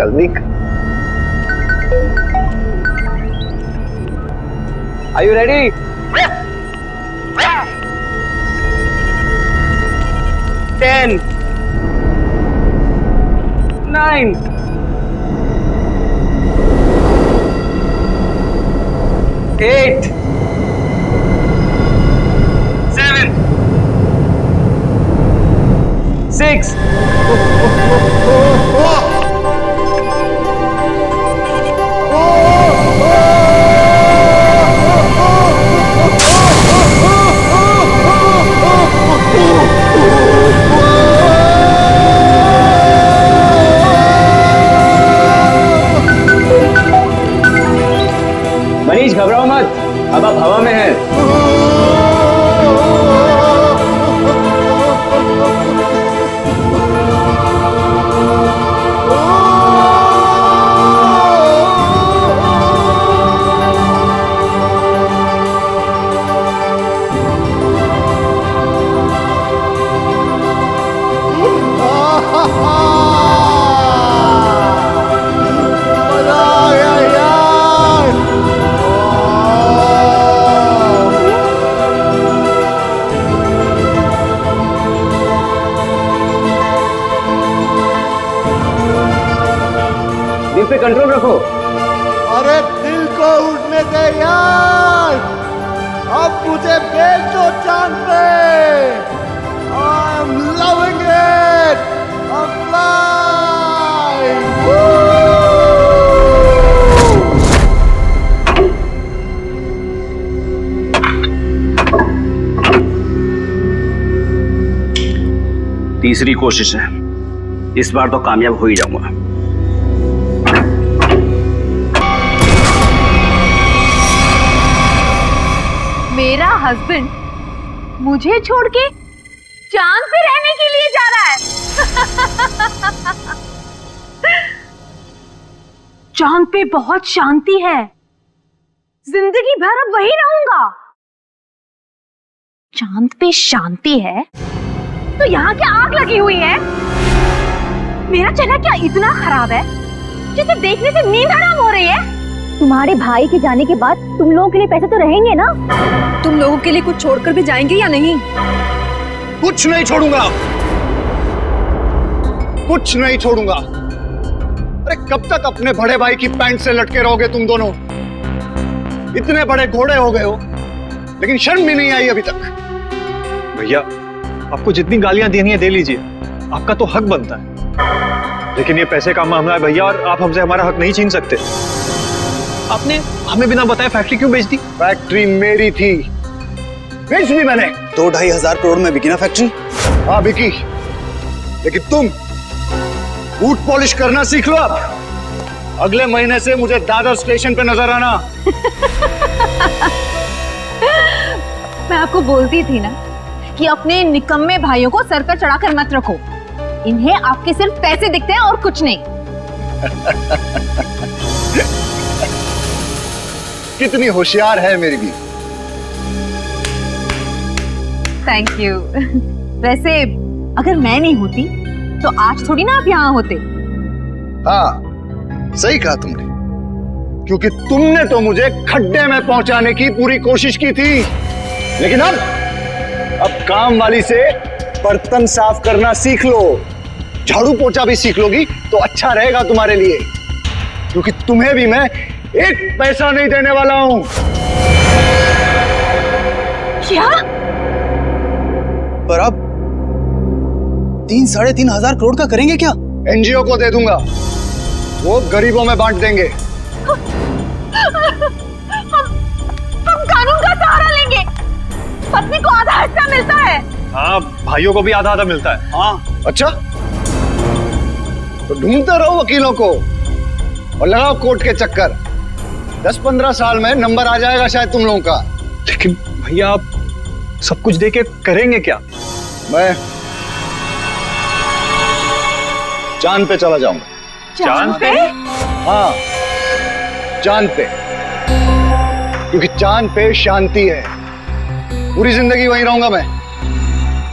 जल्दी कर। Are you ready? 10, 9, 8, 7, 6. Manish घबराओ मत, अब आप हवा में हैं। दिल पे कंट्रोल रखो। अरे दिल को उड़ने दे यार, अब मुझे भेज दो चांद पे। I'm loving it, I'm flying. तीसरी कोशिश है, इस बार तो कामयाब हो ही जाऊंगा। मेरा हस्बैंड मुझे छोड़ के चांद पे रहने के लिए जा रहा है। चांद पे बहुत शांति है, जिंदगी भर अब वही रहूंगा। चांद पे शांति है तो यहाँ क्या आग लगी हुई है? मेरा चेहरा क्या इतना खराब है जिसे देखने से नींद हराम हो रही है? तुम्हारे भाई के जाने के बाद तुम लोगों के लिए पैसे तो रहेंगे ना? तुम लोगों के लिए कुछ छोड़कर भी जाएंगे या नहीं? कुछ नहीं छोड़ूंगा, कुछ नहीं छोड़ूंगा। अरे कब तक अपने बड़े भाई की पैंट से लटके रहोगे तुम दोनों? इतने बड़े घोड़े हो गए हो लेकिन शर्म भी नहीं आई अभी तक। भैया आपको जितनी गालियां देनी है दे लीजिए, आपका तो हक बनता है। लेकिन ये पैसे का मामला है भैया, और आप हमसे हमारा हक नहीं छीन सकते। आपने हमें बिना बताए फैक्ट्री क्यों बेच दी? फैक्ट्री मेरी थी, बेच दी मैंने। 2-2.5 हजार करोड़ में बिकी ना फैक्ट्री? हाँ बिकी, लेकिन तुम बूट पॉलिश करना सीख लो। अब अगले महीने से मुझे दादर स्टेशन पे नजर आना। मैं आपको बोलती थी ना कि अपने निकम्मे भाइयों को सर पर चढ़ाकर मत रखो। इन्हें आपके सिर्फ पैसे दिखते हैं और कुछ नहीं। कितनी होशियार है मेरी भी। Thank you. वैसे अगर मैं नहीं होती तो आज थोड़ी ना आप यहाँ होते। हाँ सही कहा तुमने, क्योंकि तुमने तो मुझे खड्डे में पहुंचाने की पूरी कोशिश की थी। लेकिन अब काम वाली से बर्तन साफ करना सीख लो, झाड़ू पोछा भी सीख लोगी तो अच्छा रहेगा तुम्हारे लिए, क्योंकि तुम्हें भी मैं एक पैसा नहीं देने वाला हूं। क्या? पर आप 3-3.5 हजार करोड़ का करेंगे क्या? एनजीओ को दे दूंगा, वो गरीबों में बांट देंगे। हम कानून का सहारा लेंगे। पत्नी को आधा हिस्सा मिलता है। हाँ भाइयों को भी आधा आधा मिलता है। हाँ अच्छा, तो ढूंढते रहो वकीलों को और लगाओ कोर्ट के चक्कर। 10-15 साल में नंबर आ जाएगा शायद तुम लोगों का। लेकिन भैया आप सब कुछ देके करेंगे क्या? मैं चांद पे चला जाऊंगा। चांद पे? हाँ चांद पे, क्योंकि चांद पे शांति है। पूरी जिंदगी वहीं रहूंगा मैं।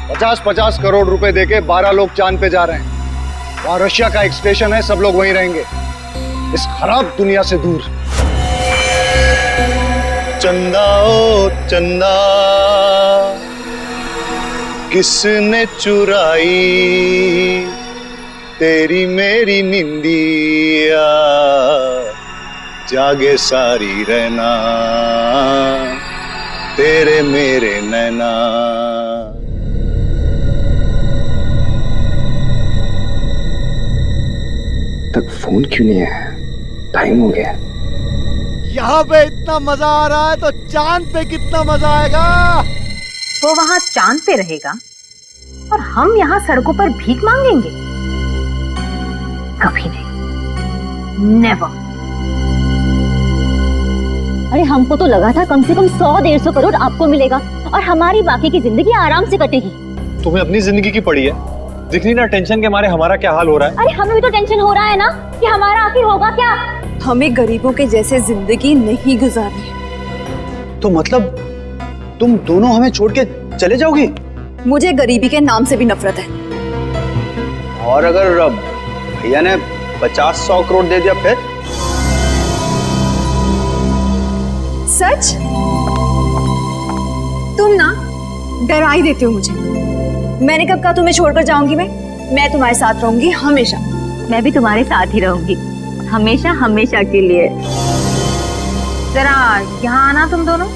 50-50 करोड़ रुपए देके 12 लोग चांद पे जा रहे हैं। वहां रशिया का एक स्टेशन है, सब लोग वहीं रहेंगे, इस खराब दुनिया से दूर। चंदा ओ चंदा, किसने चुराई तेरी मेरी निंदिया, जागे सारी रहना तेरे मेरे नैना। तक फोन क्यों नहीं है? टाइम हो गया। यहाँ पे इतना मजा आ रहा है तो चांद पे कितना मजा आएगा। वो वहां चांद पे रहेगा और हम यहाँ सड़कों पर भीख मांगेंगे? कभी नहीं, नेवर। अरे हमको तो लगा था कम से कम 100-150 करोड़ आपको मिलेगा और हमारी बाकी की जिंदगी आराम से कटेगी। तुम्हें अपनी जिंदगी की पड़ी है, दिख नहीं ना टेंशन के मारे हमारा क्या हाल हो रहा है। अरे हमें भी तो टेंशन हो रहा है ना कि हमारा आखिर होगा क्या। हमें गरीबों के जैसे जिंदगी नहीं गुजारनी है। तो मतलब तुम दोनों हमें छोड़ के चले जाओगी? मुझे गरीबी के नाम से भी नफरत है। और अगर भैया ने 50-100 करोड़ दे दिया फिर? सच? तुम ना डरा ही देते हो मुझे। मैंने कब कहा तुम्हें छोड़कर जाऊंगी? मैं तुम्हारे साथ रहूंगी हमेशा। मैं भी तुम्हारे साथ ही रहूंगी, हमेशा हमेशा के लिए। जरा यहाँ आना तुम दोनों।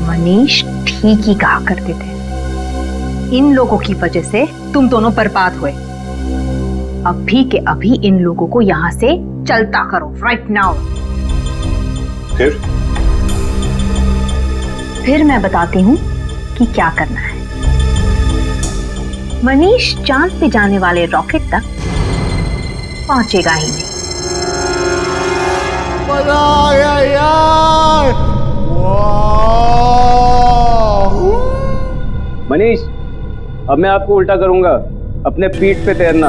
मनीष ठीक ही कहा करते थे, इन लोगों की वजह से तुम दोनों बर्बाद हुए। अभी के अभी इन लोगों को यहाँ से चलता करो, राइट नाउ। फिर मैं बताती हूँ कि क्या करना है। मनीष चांद पे जाने वाले रॉकेट तक पहुंचेगा ही नहीं। मजा आ गया यार। मनीष, अब मैं आपको उल्टा करूंगा, अपने पीठ पे तैरना।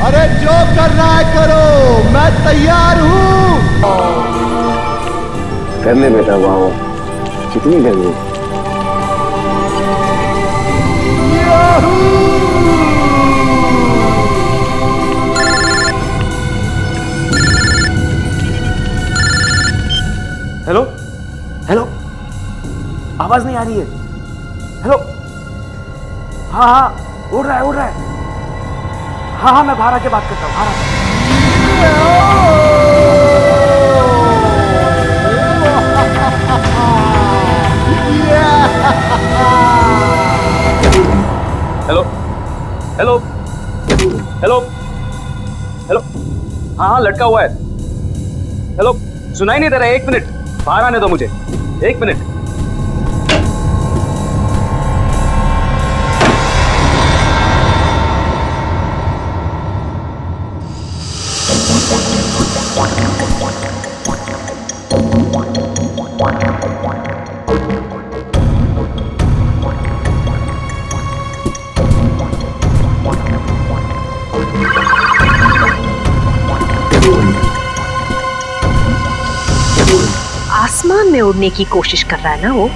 अरे जो करना है करो, मैं तैयार हूँ। करने बेटा, वाह कितनी गर्मी। हेलो हेलो, आवाज नहीं आ रही है। हेलो, हाँ हाँ उड़ रहा है। हाँ हाँ मैं बाहर आके बात करता हूँ, बाहर हेलो हेलो हेलो हेलो, हाँ हाँ लटका हुआ है। हेलो, सुनाई नहीं दे रहा है, 1 मिनट बाहर आने दो मुझे, 1 मिनट। आसमान में उड़ने की कोशिश कर रहा है ना वो,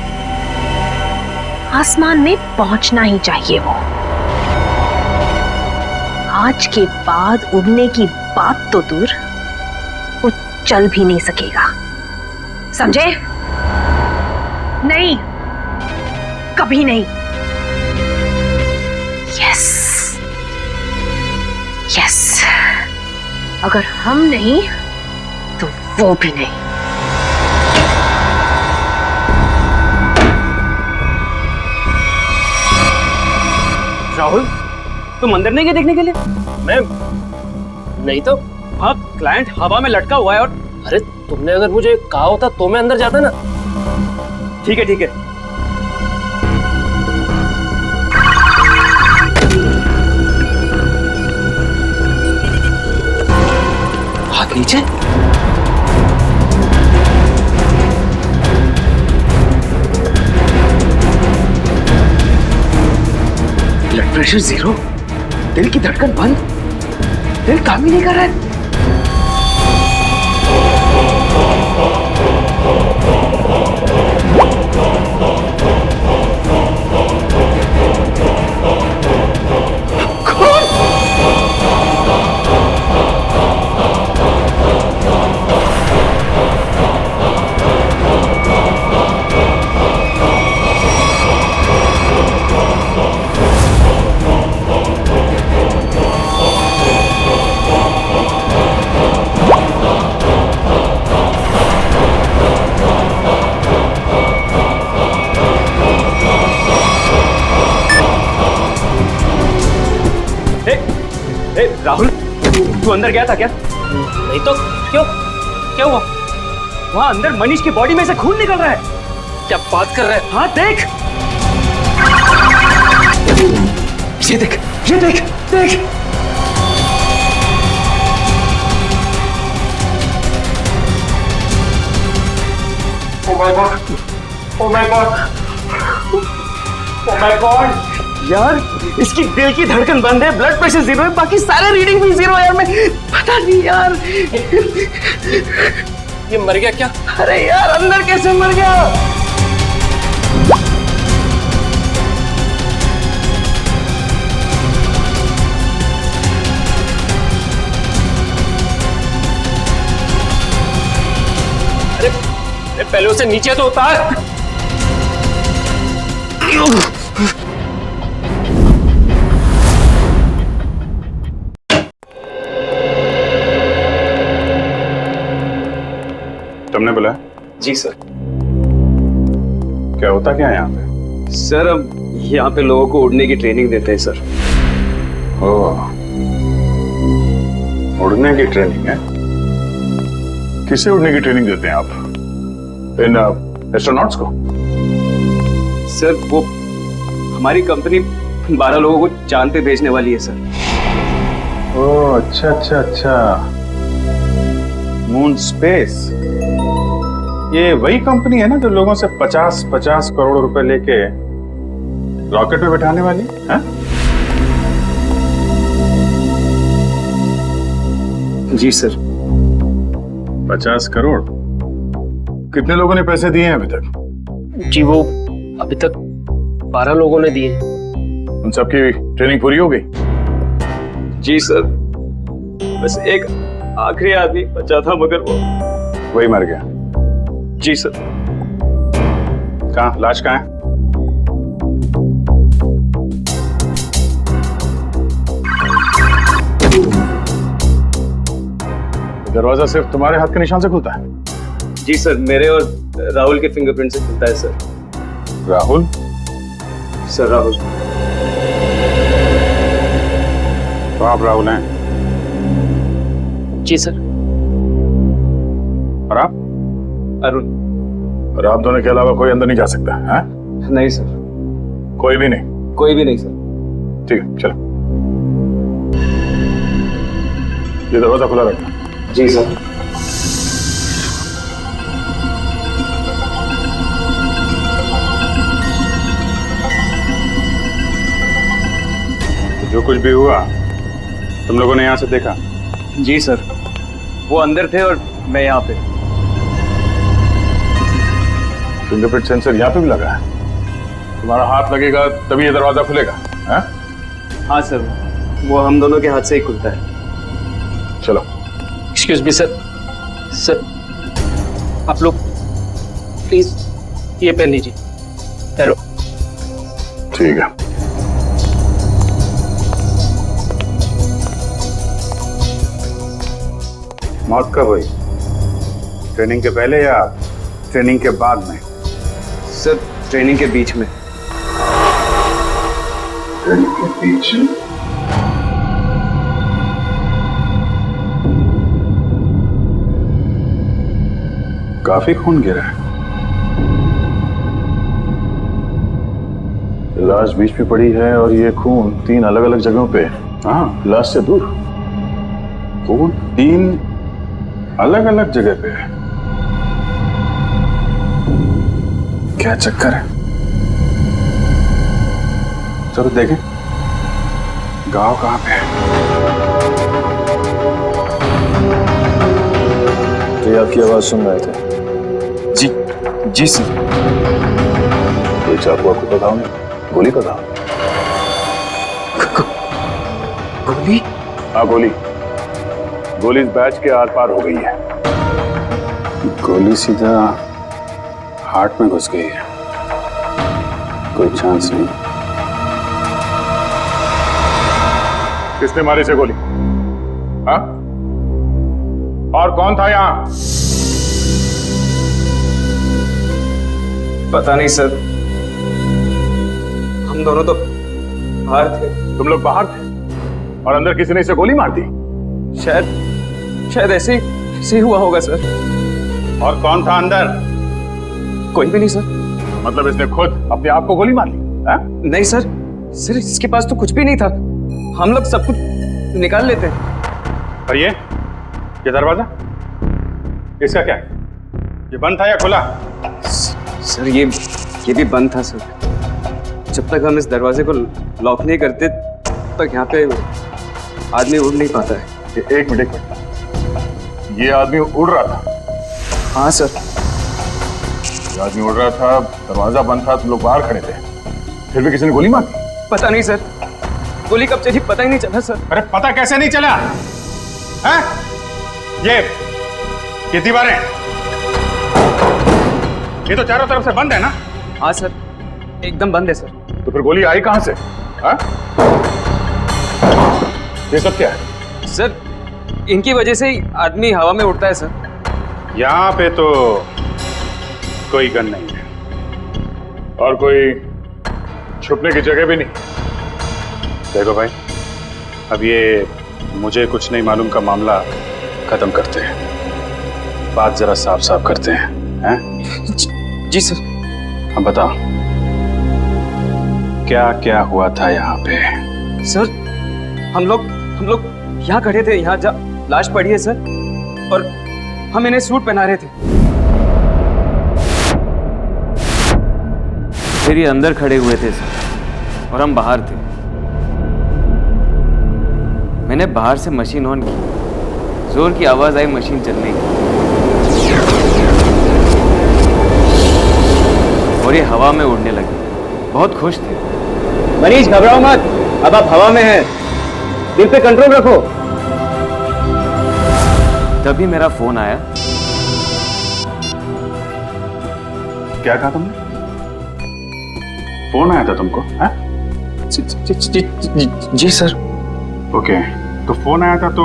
आसमान में पहुंचना ही चाहिए वो। आज के बाद उड़ने की बात तो दूर, वो चल भी नहीं सकेगा, समझे? नहीं, कभी नहीं। यस यस, अगर हम नहीं तो वो भी नहीं। राहुल, तुम अंदर नहीं गए देखने के लिए? मैं नहीं तो। हाँ, क्लाइंट हवा में लटका हुआ है और अरे तुमने अगर मुझे कहा होता तो मैं अंदर जाता ना। ठीक है ठीक है। हाथ नीचे। ब्लड प्रेशर 0, दिल की धड़कन बंद, दिल काम ही नहीं कर रहा है। तू अंदर गया था क्या? नहीं तो क्यों? क्या हुआ? वहां अंदर मनीष की बॉडी में से खून निकल रहा है। क्या बात कर रहे हैं? हाँ देख, ये देख, ये देख, देख। यार इसकी दिल की धड़कन बंद है, ब्लड प्रेशर 0 है, बाकी सारे रीडिंग भी 0 है यार। मैं पता नहीं यार, ये मर गया क्या? अरे यार अंदर कैसे मर गया? अरे पहले उसे नीचे तो उतार। तुमने बुलाया? जी सर। क्या होता क्या है यहाँ पे? सर अब यहाँ पे लोगों को उड़ने की ट्रेनिंग देते हैं सर। ओह, उड़ने की ट्रेनिंग है? किसे उड़ने की ट्रेनिंग देते हैं आप? इन एस्ट्रोनॉट्स को? सर वो हमारी कंपनी 12 लोगों को चांद पे भेजने वाली है सर। ओह अच्छा अच्छा अच्छा, मून स्पेस। ये वही कंपनी है ना जो लोगों से 50-50 करोड़ रुपए लेके रॉकेट में बैठाने वाली है? जी सर। 50 करोड़? कितने लोगों ने पैसे दिए हैं अभी तक? जी वो अभी तक 12 लोगों ने दिए। उन सबकी ट्रेनिंग पूरी हो गई? जी सर, बस एक आखिरी आदमी बचा था मगर वो वही मर गया। जी सर। कहाँ, लाश कहाँ है? दरवाजा सिर्फ तुम्हारे हाथ के निशान से खुलता है? जी सर, मेरे और राहुल के फिंगरप्रिंट से खुलता है सर। राहुल? सर राहुल। तो आप राहुल हैं? जी सर। और आप? अरुण। और आप दोनों के अलावा कोई अंदर नहीं जा सकता है? नहीं सर। कोई भी नहीं? कोई भी नहीं सर। ठीक है, चलो। ये दरवाजा खुला रखना। जी सर। तो जो कुछ भी हुआ तुम लोगों ने यहाँ से देखा? जी सर, वो अंदर थे और मैं यहाँ पे। फिंगरप्रिंट सेंसर यहाँ पे भी लगा है? तुम्हारा हाथ लगेगा तभी ये दरवाजा खुलेगा? हाँ? हाँ सर, वो हम दोनों के हाथ से ही खुलता है। चलो। Excuse me sir. सर आप लोग प्लीज ये पहन लीजिए। हेलो। ठीक है। मौत कब हुई? ट्रेनिंग के पहले या ट्रेनिंग के बाद में? सर ट्रेनिंग के बीच में। ट्रेनिंग के बीच में? काफी खून गिरा है। लाश बीच में पड़ी है और ये खून 3 अलग अलग जगहों पे। हाँ, लाश से दूर खून 3 अलग अलग जगह पे है। क्या चक्कर है? चलो देखें गांव कहाँ पे है। ये आपकी आवाज सुन रहे थे? जी सर। कोई चाकू आपको बताओ नहीं? गोली बताओ। गोली? हाँ गोली। गोली इस बैच के आर पार हो गई है। गोली सीधा हार्ट में घुस गई है। कोई चांस नहीं। किसने मारी से गोली? हाँ? और कौन था यहाँ? पता नहीं सर, हम दोनों तो बाहर थे। तुम लोग बाहर थे और अंदर किसी ने इसे गोली मार दी? शायद ऐसे ही हुआ होगा सर। और कौन था अंदर? कोई भी नहीं सर। मतलब इसने खुद अपने आप को गोली मार ली? हाँ? नहीं सर, इसके पास तो कुछ भी नहीं था। हम लोग सब कुछ निकाल लेते हैं। और ये दरवाजा इसका क्या है? ये बंद था या खुला? सर ये भी बंद था सर। जब तक हम इस दरवाजे को लॉक नहीं करते तब तक यहाँ पे आदमी उड़ नहीं पाता है। एक मिनट, ये आदमी उड़ रहा था? हाँ सर। ये आदमी उड़ रहा था, दरवाजा बंद था, तुम लोग बाहर खड़े थे, फिर भी किसी ने गोली मार दी? पता नहीं सर, गोली कब चली पता ही नहीं चला सर। अरे पता कैसे नहीं चला? हैं? ये दीवारें, ये तो चारों तरफ से बंद है ना? हाँ सर, एकदम बंद है सर। तो फिर गोली आई कहां से? हाँ? ये सब क्या है? सर इनकी वजह से ही आदमी हवा में उड़ता है सर। यहां पे तो कोई गन नहीं है और कोई छुपने की जगह भी नहीं। देखो भाई, अब ये मुझे कुछ नहीं मालूम का मामला खत्म करते हैं, बात जरा साफ साफ करते हैं, हैं? जी सर। अब बताओ क्या क्या हुआ था यहाँ पे? सर हम लोग यहाँ खड़े थे, यहाँ लाश पड़ी है सर, और हम इन्हें सूट पहना रहे थे। फिर ये अंदर खड़े हुए थे सर और हम बाहर थे। मैंने बाहर से मशीन ऑन की, जोर की आवाज आई मशीन चलने की, और ये हवा में उड़ने लगे। बहुत खुश थे। मनीष घबराओ मत, अब आप हवा में हैं, दिल पे कंट्रोल रखो। तभी मेरा फोन आया। क्या कहा तुमने? फोन आया था तुमको? हैं? जी सर। ओके, तो फोन आया था तो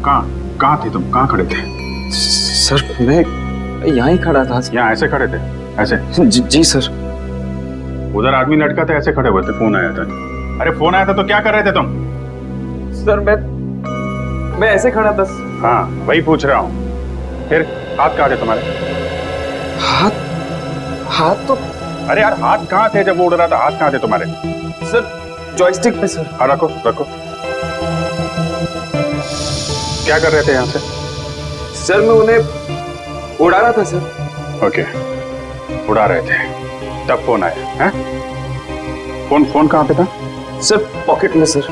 कहाँ थे तुम? कहाँ खड़े थे? सर मैं यहाँ ही खड़ा था। यहाँ ऐसे खड़े थे? ऐसे? जी सर। उधर आदमी लटका था, ऐसे खड़े हुए थे, फोन आया था। अरे फोन आया था तो क्या कर रहे थे तुम? सर मैं ऐसे खड़ा था। हाँ वही पूछ रहा हूँ। फिर हाथ कहाँ थे तुम्हारे? हाथ तो, अरे यार हाथ कहाँ थे जब वो उड़ रहा था? हाथ कहाँ थे तुम्हारे? सर जॉयस्टिक पे सर। हाँ रखो। क्या कर रहे थे यहाँ से? सर मैं उन्हें उड़ा रहा था सर। ओके, उड़ा रहे थे, तब फोन आया है? फोन कहाँ पे था? सर पॉकेट में सर।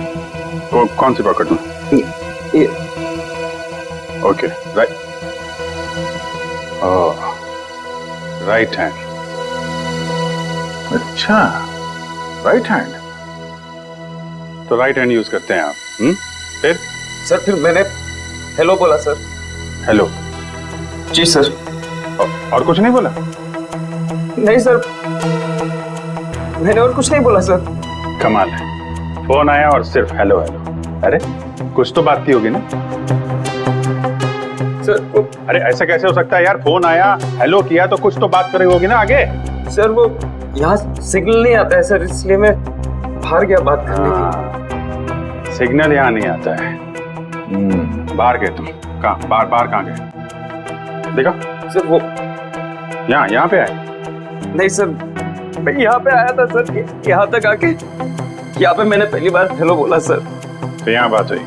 कौन सी पॉकेट में? ये। Okay, right hand. अच्छा, राइट हैंड, तो राइट हैंड यूज करते हैं आप? फिर? सर फिर मैंने हेलो बोला सर। हेलो? जी सर। और कुछ नहीं बोला? नहीं सर, मैंने और कुछ नहीं बोला सर। कमाल है, फोन आया और सिर्फ हेलो हेलो। अरे कुछ तो बात की होगी ना सर? अरे ऐसा कैसे हो सकता है यार? फोन आया, हेलो किया, तो कुछ तो बात करी होगी ना आगे। सर वो यहाँ सिग्नल नहीं आता है सर, इसलिए मैं बाहर गया बात करने की। सिग्नल यहाँ नहीं आता है। बाहर गए तुम? कहाँ? बाहर कहाँ गए? देखा सर वो यहाँ पे आए? नहीं सर, मैं यहाँ पे आया था सर, यहाँ तक आके यहाँ पे मैंने पहली बार हेलो बोला सर। तो यहाँ बात हुई?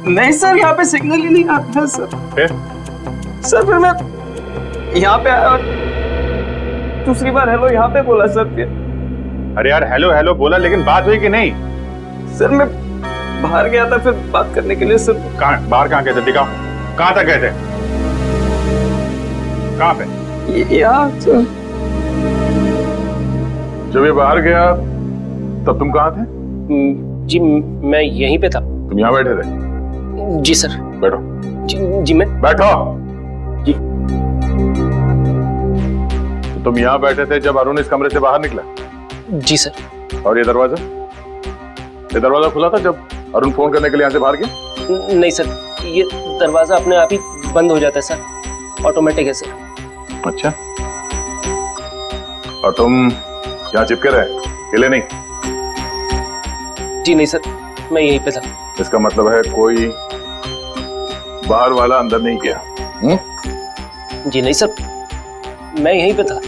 नहीं सर, यहाँ पे सिग्नल ही नहीं आता है सर। फिर मैं यहाँ पे आया और दूसरी बार हेलो यहाँ पे बोला सर। फिर अरे यार हेलो हेलो बोला, लेकिन बात हुई कि नहीं? सर मैं बाहर गया था फिर बात करने के लिए सर। बाहर कहाँ गए थे? दिखाओ, कहाँ तक गए थे? कहाँ पे? यहाँ सर। जब ये बाहर गया तब तुम कहाँ थे? जी मैं यहीं पे था। तुम यहाँ बैठे थे? जी सर। बैठो। जी मैं बैठो। जी। तो तुम यहाँ बैठे थे जब अरुण इस कमरे से बाहर निकला? जी सर। और ये दरवाजा खुला था जब अरुण फोन करने के लिए यहाँ से बाहर गया? नहीं सर, ये दरवाजा अपने आप ही बंद हो जाता है सर, ऑटोमेटिक है सर। अच्छा, और तुम यहाँ चिपके रहे, हिले नहीं? जी नहीं सर, मैं यहीं पे था। इसका मतलब है बाहर वाला अंदर नहीं गया। जी नहीं सर, मैं यहीं पे था।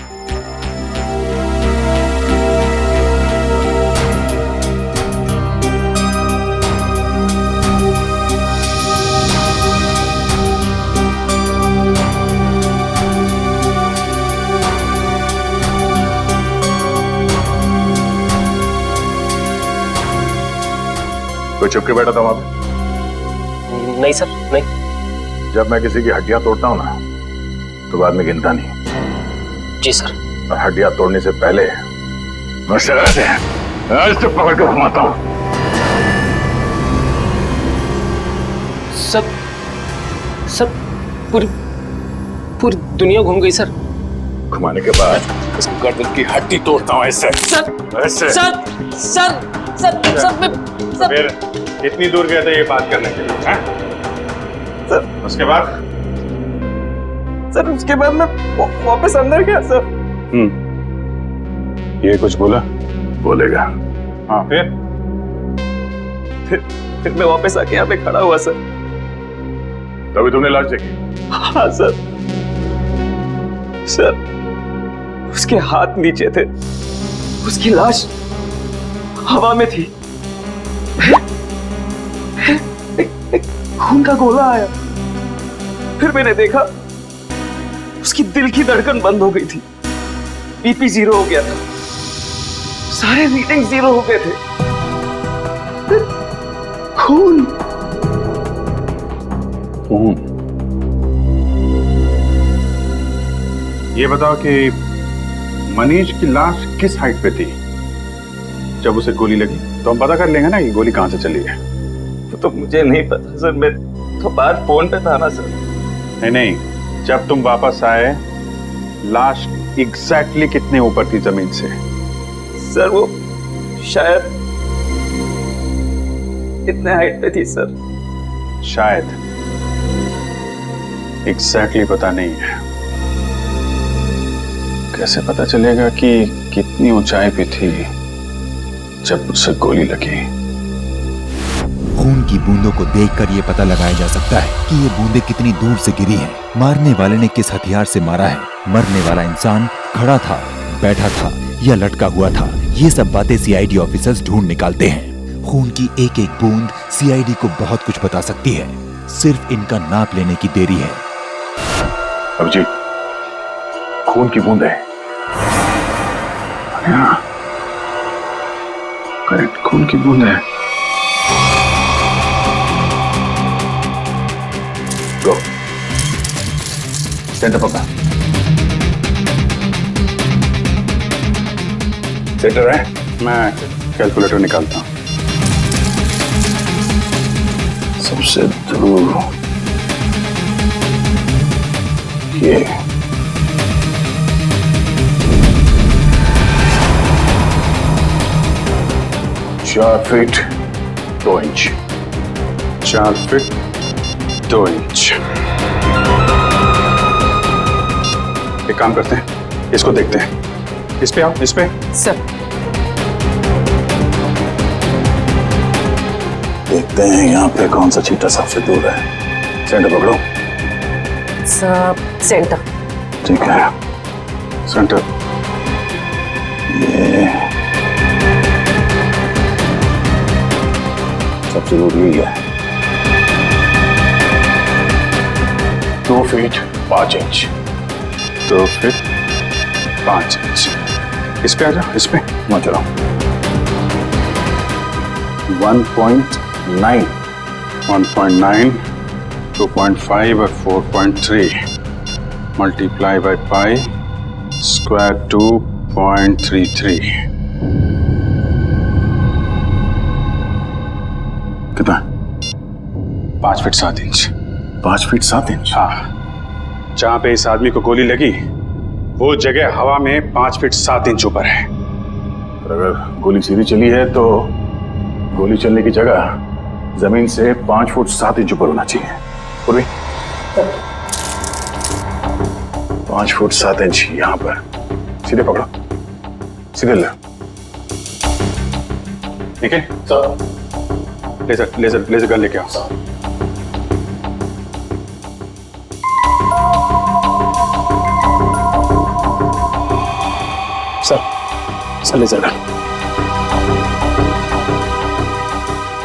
कोई चुप के बैठा था वहां पे? नहीं सर, नहीं। जब मैं किसी की हड्डियां तोड़ता हूं ना, तो बाद में गिनता नहीं। जी सर। और हड्डियां तोड़ने से पहले मैं शराब से आज तक पकड़ कर घुमाता हूं। सर, सर पूरी दुनिया घूम गई सर। घुमाने के बाद इस गर्दन की हड्डी तोड़ता हूं ऐसे। सर, ऐसे। सर, सर, सर, सर, मैं सर। फिर इतनी दूर गए थे ये बात करने के लिए, हैं? सर, उसके बाद? सर उसके बाद मैं वापस अंदर गया सर। ये कुछ बोला? बोलेगा। हाँ, फिर मैं वापस आके यहाँ पे खड़ा हुआ सर। तभी तुमने लाश देखी? हाँ सर। सर उसके हाथ नीचे थे, उसकी लाश हवा में थी। एक खून का गोला आया, फिर मैंने देखा उसकी दिल की धड़कन बंद हो गई थी, बीपी 0 हो गया था, सारे रीडिंग 0 हो गए थे। खून। ये बताओ कि मनीष की लाश किस हाइट पे थी जब उसे गोली लगी? तो हम पता कर लेंगे ना कि गोली कहां से चली है। तो मुझे नहीं पता सर, मैं तो बाहर फोन पे था ना सर। नहीं, जब तुम वापस आए लाश एग्जैक्टली कितने ऊपर थी जमीन से? सर वो शायद इतने हाइट पे थी सर। शायद, एग्जैक्टली पता नहीं है। कैसे पता चलेगा कि कितनी ऊंचाई पे थी जब उसे गोली लगी? खून की बूंदों को देखकर यह पता लगाया जा सकता है कि ये बूंदें कितनी दूर से गिरी हैं। मारने वाले ने किस हथियार से मारा है। मरने वाला इंसान खड़ा था, बैठा था या लटका हुआ था। ये सब बातें सीआईडी ऑफिसर्स ढूंढ निकालते हैं। खून की एक एक बूंद सीआईडी को बहुत कुछ बता सकती है। सिर्फ इनका नाप लेने की देरी है। अभिजीत, खून की बूंद है। करेक्ट, खून की बूंद है। गो, सेंटर पकड़ा। सेंटर है, मैं कैलकुलेटर निकालता हूं। सबसे दूर ये 4 फीट 2 इंच। 4 feet 2 inch. एक काम करते हैं, इसको देखते हैं। इस पे आओ, इस पे। सर देखते हैं यहाँ पे कौन सा चीटा सबसे दूर है। सेंटर पकड़ो। Sub centre. ठीक है, सेंटर। ये सबसे दूर यही है। 2 फीट 5 इंच। 2 feet 5 inch. इस पे आ जाओ, इस पे वहां चलो। 1.9, 2.5 और 4.3 मल्टीप्लाई बाय पाई स्क्वायर 2.33। कितना? 5 फीट 7 इंच। 5 feet 7 inch. हाँ, जहां पे इस आदमी को गोली लगी वो जगह हवा में 5 फीट 7 इंच ऊपर है। और अगर गोली सीधी चली है तो गोली चलने की जगह जमीन से 5 फुट 7 इंच ऊपर होना चाहिए। पूर्वी 5 फुट 7 इंच यहां पर। सीधे पकड़ो, सीधे ले। ठीक है, लेजर लेजर लेजर गन लेके आओ। चले जरा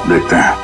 देखते हैं।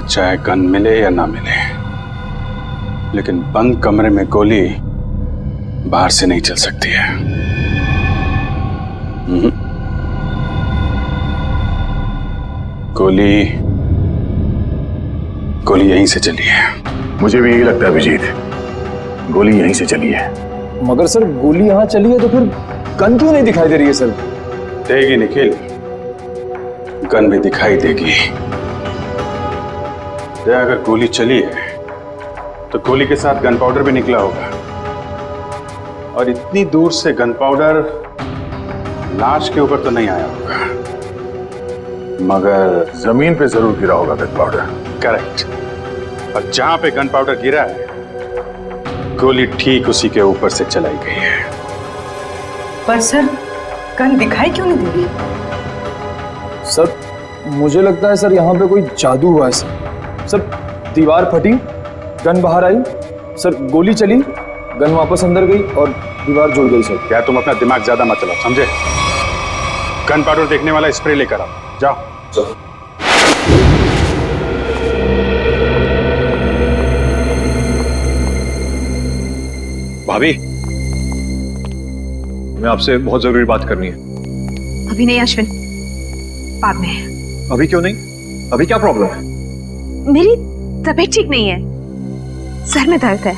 चाहे गन मिले या ना मिले, लेकिन बंद कमरे में गोली बाहर से नहीं चल सकती है। गोली यहीं से चली है। मुझे भी यही लगता है अभिजीत, गोली यहीं से चली है। मगर सर गोली यहाँ चली है तो फिर गन क्यों नहीं दिखाई दे रही है सर? देगी निखिल, गन भी दिखाई देगी। अगर गोली चली है तो गोली के साथ गन पाउडर भी निकला होगा, और इतनी दूर से गन पाउडर लाश के ऊपर तो नहीं आया होगा, मगर जमीन पे जरूर गिरा होगा गन पाउडर। करेक्ट। और जहां पे गन पाउडर गिरा है, गोली ठीक उसी के ऊपर से चलाई गई है। पर सर गन दिखाई क्यों नहीं दे रही? सर मुझे लगता है सर यहाँ पे कोई जादू हुआ है सर। सर दीवार फटी, गन बाहर आई, सर गोली चली, गन वापस अंदर गई और दीवार जुड़ गई। सर क्या तुम अपना दिमाग ज्यादा मत चलाओ, समझे? गन पाउडर देखने वाला स्प्रे लेकर आओ, जाओ। भाभी, मैं आपसे बहुत जरूरी बात करनी है। अभी नहीं अश्विन, बाद में। अभी क्यों नहीं? अभी क्या प्रॉब्लम है? मेरी तबीयत ठीक नहीं है, सर में दर्द है।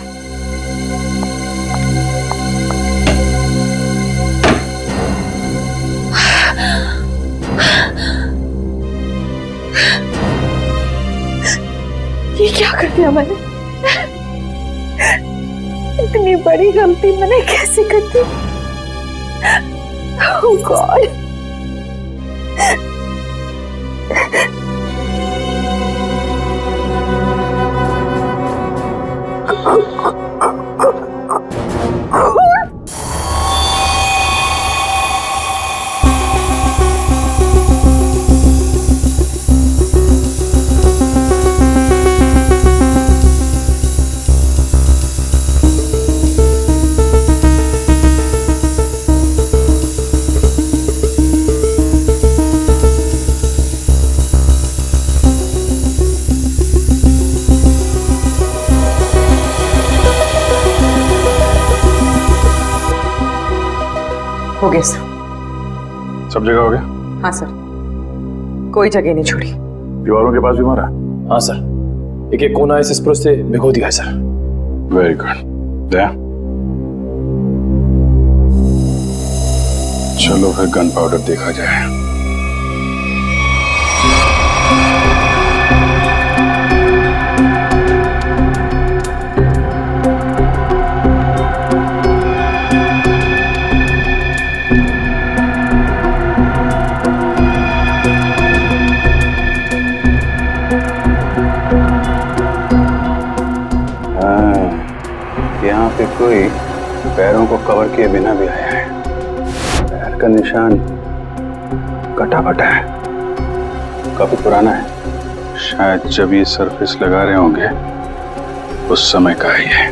ये क्या कर दिया मैंने? इतनी बड़ी गलती मैंने कैसे कर दी? Oh God! हो गया सर। सब जगह हो गया? हाँ सर, कोई जगह नहीं छोड़ी। दीवारों के पास भी मारा? हाँ सर, एक एक कोना इस स्प्रे से भिगो दिया है सर। Very good. दया, चलो फिर गन पाउडर देखा जाए। यहाँ पे कोई पैरों को कवर किए बिना भी आया है। पैर का निशान कटा फटा है, काफी पुराना है। शायद जब ये सरफेस लगा रहे होंगे उस समय का ही है।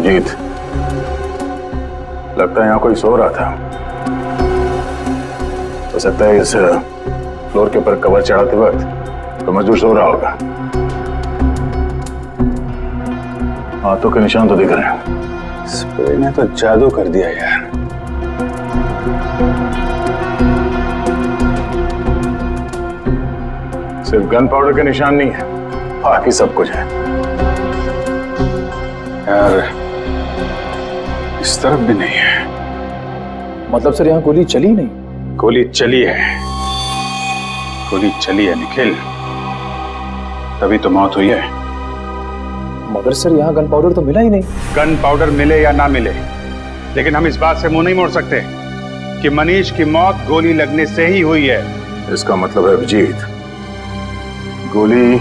जीत, लगता है यहाँ कोई सो रहा था। हो सकता है इस फ्लोर के ऊपर कवर चढ़ाते वक्त तो मजदूर सो रहा होगा। हाथों के निशान तो दिख रहे हैं। स्प्रे ने तो जादू कर दिया यार। सिर्फ गन पाउडर के निशान नहीं है, बाकी सब कुछ है। यार इस तरफ भी नहीं है। मतलब सर यहाँ गोली चली नहीं? गोली चली है, गोली चली है निखिल, तभी तो मौत हुई है। मगर सर यहाँ गन पाउडर तो मिला ही नहीं। गन पाउडर मिले या ना मिले, लेकिन हम इस बात से मुंह नहीं मोड़ सकते कि मनीष की मौत गोली लगने से ही हुई है। इसका मतलब है अभिजीत, गोली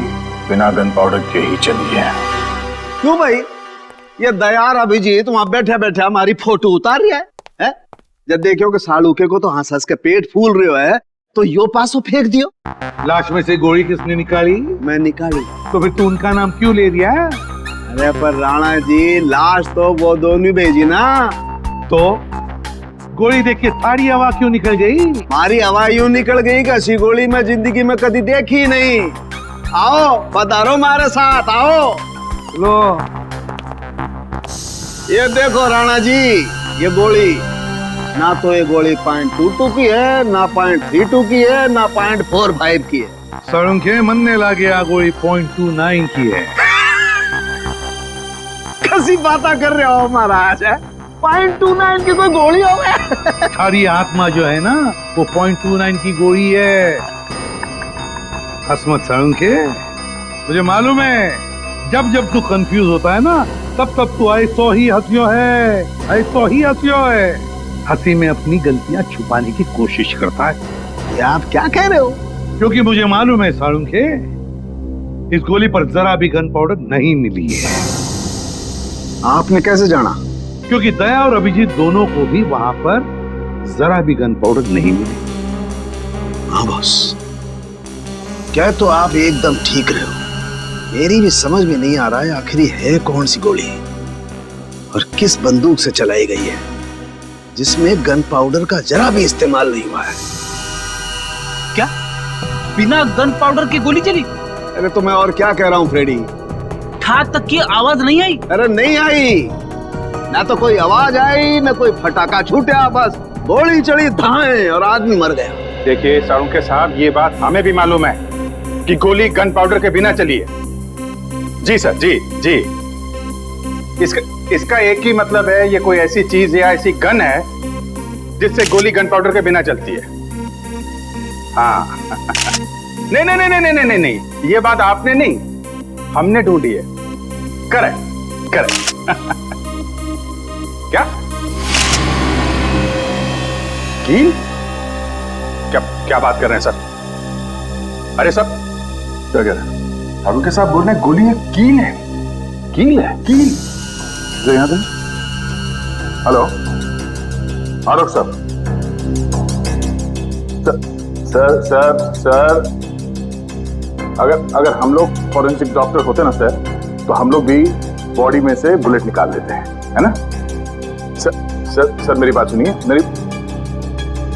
बिना गन पाउडर के ही चली है। क्यों भाई? ये दयार अभिजीत वहां बैठे बैठे हमारी फोटो उतार रहा है? जब देखियो कि सालूके को तो हंस हंस के पेट फूल रहे है तो यो पासो फेंक दियो। लाश में से गोली किसने निकाली? मैं निकाली। तो फिर तू उनका नाम क्यों ले दिया? अरे पर राणा जी, लाश तो वो दोनों भेजी ना। तो गोली देख के थारी हवा क्यों निकल गई? हमारी हवा यूं निकल गई कि ऐसी गोली मैं जिंदगी में कभी देखी नहीं। आओ पधारो हमारे साथ, आओ। लो ये देखो राणा जी, ये गोली ना तो ये गोली 0.22 की है, ना 0.32 की है, ना 0.45 की है। सड़ुंखे मनने लगे गोली 0.29 की है। कैसी बातें कर रहे हो महाराज? 0.29 की कोई गोली हो गया? थारी आत्मा जो है ना वो 0.29 की गोली है। हसमत सड़ुंखे, मुझे मालूम है जब जब तू कंफ्यूज होता है ना तब तब तू ऐसो ही हंसियो है, ऐसो ही हंसियो है। हंसी में अपनी गलतियां छुपाने की कोशिश करता है। ये आप क्या कह रहे हो? क्योंकि मुझे मालूम है साळुंखे, इस गोली पर जरा भी गन पाउडर नहीं मिली है। आपने कैसे जाना? क्योंकि दया और अभिजीत दोनों को भी वहां पर जरा भी गन पाउडर नहीं मिली। हाँ बॉस, क्या तो आप एकदम ठीक रहे हो। मेरी भी समझ में नहीं आ रहा है आखिर है कौन सी गोली और किस बंदूक से चलाई गई है जिसमें गन पाउडर का जरा भी इस्तेमाल नहीं हुआ है। क्या बिना गन पाउडर की गोली चली? अरे तो मैं और क्या कह रहा हूँ फ्रेडी? ठाक तक की आवाज नहीं आई? अरे नहीं आई, ना तो कोई आवाज आई ना कोई फटाका छूटा, बस गोली चली धाए और आदमी मर गया। देखिए साळुंखे साहब, ये बात हमें भी मालूम है कि गोली गन पाउडर के बिना चली है। जी सर, जी जी। इसका एक ही मतलब है, ये कोई ऐसी चीज या ऐसी गन है जिससे गोली गन पाउडर के बिना चलती है। हाँ नहीं नहीं नहीं नहीं नहीं नहीं, ये बात आपने नहीं, हमने ढूंढी है। Correct correct. क्या कील? क्या बात कर रहे हैं सर? अरे सर क्या कह रहे हैं? साळुंखे साहब बोल रहे हैं गोली है, कील है। कील है? कील जो यहाँ पे। हेलो आलोक सर, सर सर सर, अगर हम लोग फॉरेंसिक डॉक्टर होते ना सर, तो हम लोग भी बॉडी में से बुलेट निकाल लेते हैं, है ना? सर मेरी बात सुनिए, मेरी,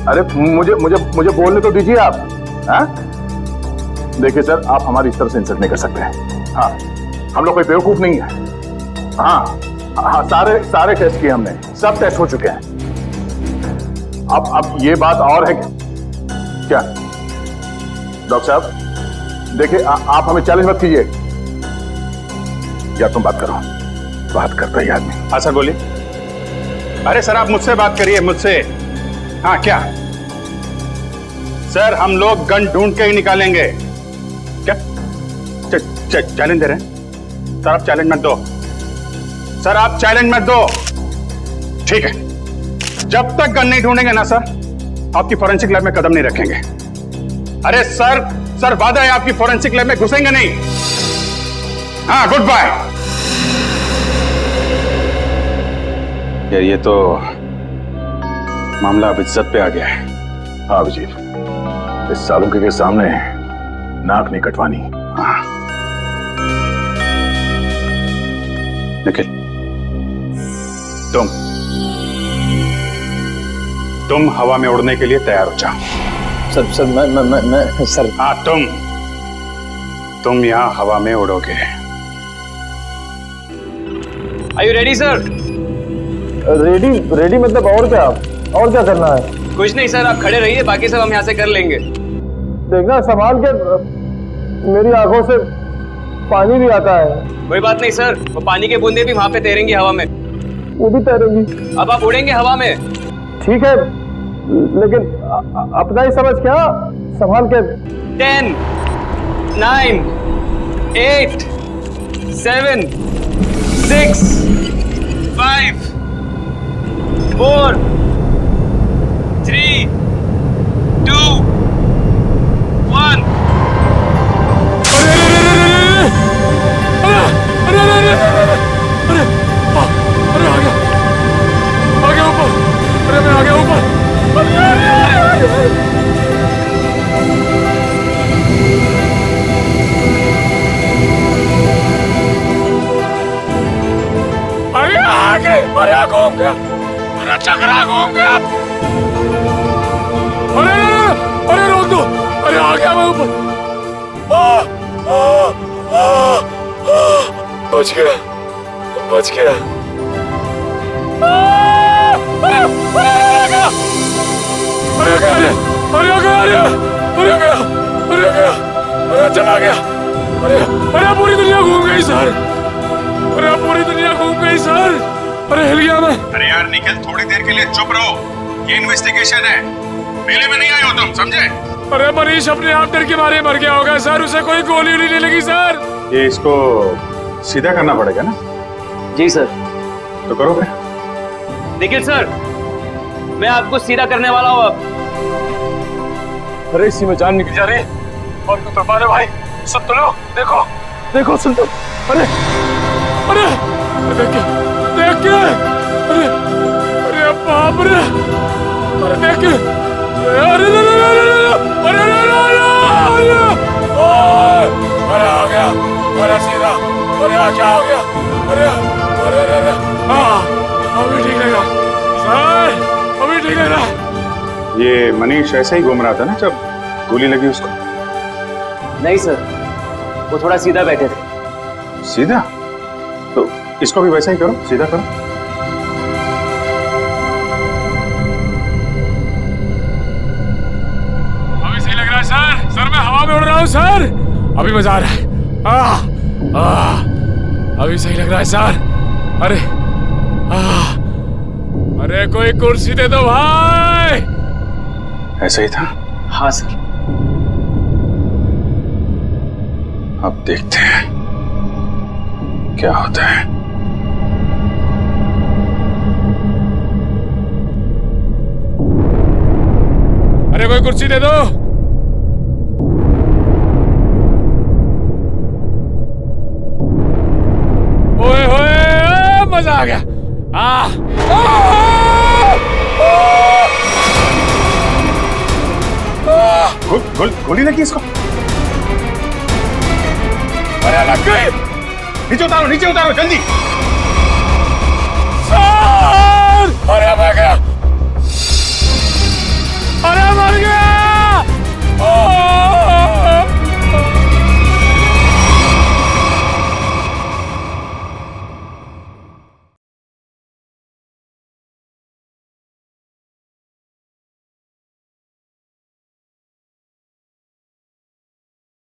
अरे मुझे बोलने तो दीजिए आप। हाँ देखिए सर, आप हमारी इस तरह से इंसल्ट नहीं कर सकते हैं। हाँ हम लोग कोई बेवकूफ नहीं है। हाँ हाँ, सारे टेस्ट किए हमने, सब टेस्ट हो चुके हैं। अब ये बात और है क्या डॉक्टर साहब? देखिए आप हमें चैलेंज मत कीजिए। या तुम बात करो, बात करता ही आदमी। हाँ सर बोलिए। अरे सर आप मुझसे बात करिए, मुझसे। हाँ क्या सर, हम लोग गन ढूंढ के ही निकालेंगे। क्या चैलेंज दे रहे हैं? सर आप चैलेंज मत दो, सर आप चैलेंज मत दो। ठीक है, जब तक गन नहीं ढूंढेंगे ना सर, आपकी फोरेंसिक लैब में कदम नहीं रखेंगे। अरे सर वादा है आपकी फोरेंसिक लैब में घुसेंगे नहीं। हाँ गुड बाय। यार ये तो मामला अब इज्जत पे आ गया है। हाँ अभिजीत, इस साळुंखे के सामने नाक नहीं कटवानी। हाँ निखिल, तुम हवा में उड़ने के लिए तैयार हो जाओ। सर मैं सर। हाँ तुम यहाँ हवा में उड़ोगे। Are you ready sir? Ready मतलब और क्या करना है? कुछ नहीं सर, आप खड़े रहिए, बाकी सब हम यहाँ से कर लेंगे। देखना संभाल के, मेरी आंखों से पानी भी आता है। कोई बात नहीं सर, वो पानी के बूंदे भी वहां पे तैरेंगी हवा में। वो भी तैरेंगी। अब आप उड़ेंगे हवा में। ठीक है, लेकिन अपना ही समझ क्या, संभाल के। 10, 9, 8, 7, 6, 5, 4, 3, 2, 1। घूम गया, मेरा चक्रा घूम गया। अरे रोक दो, अरे आ गया मैं ऊपर। बच गया, बच गया। अरे गया, अरे गया, अरे गया, अरे गया, अरे चला गया। अरे पूरी दुनिया घूम गई सर, अरे पूरी दुनिया घूम गई सर। अरे हिल गया मैं। अरे यार निखिल, थोड़ी देर के लिए चुप रहो, ये इन्वेस्टिगेशन है, मेले में नहीं आए हो तुम, समझे? अरे मनीष अपने आप डर के मारे मर गया होगा सर, उसे कोई गोली उली नहीं लगी सर। ये इसको सीधा करना पड़ेगा ना? जी सर। तो करो फिर। निखिल सर, मैं आपको सीधा करने वाला हूँ अब। अरे इसी में जान निकल जा रही है। और तो मारे भाई, सुन तो लो, देखो देखो, सुन तो। अरे अरे देख के, देख के, अरे अरे बाप रे, अरे देख के, अरे अरे आ गया, अरे सीधा, अरे क्या हो गया, अरे अरे अरे अभी ठीक रहेगा सर, अभी ठीक रहेगा। ये मनीष ऐसे ही घूम रहा था ना जब गोली लगी उसको? नहीं सर, वो थोड़ा सीधा बैठे थे। सीधा? तो इसको भी वैसा ही करो, सीधा करो। अभी सही लग रहा है सर, सर मैं हवा में उड़ रहा हूँ सर, अभी मजा आ रहा है। अभी सही लग रहा है सर। अरे अरे कोई कुर्सी दे दो भाई। ऐसा ही था? हाँ सर। अब देखते हैं क्या होता है। अरे कोई कुर्सी दे दो। ओए होए, मजा आ गया। गोली लगी इसको? अरे लग गई। नीचे उतारो, नीचे उतारो जल्दी। सर! अरे मैं गया,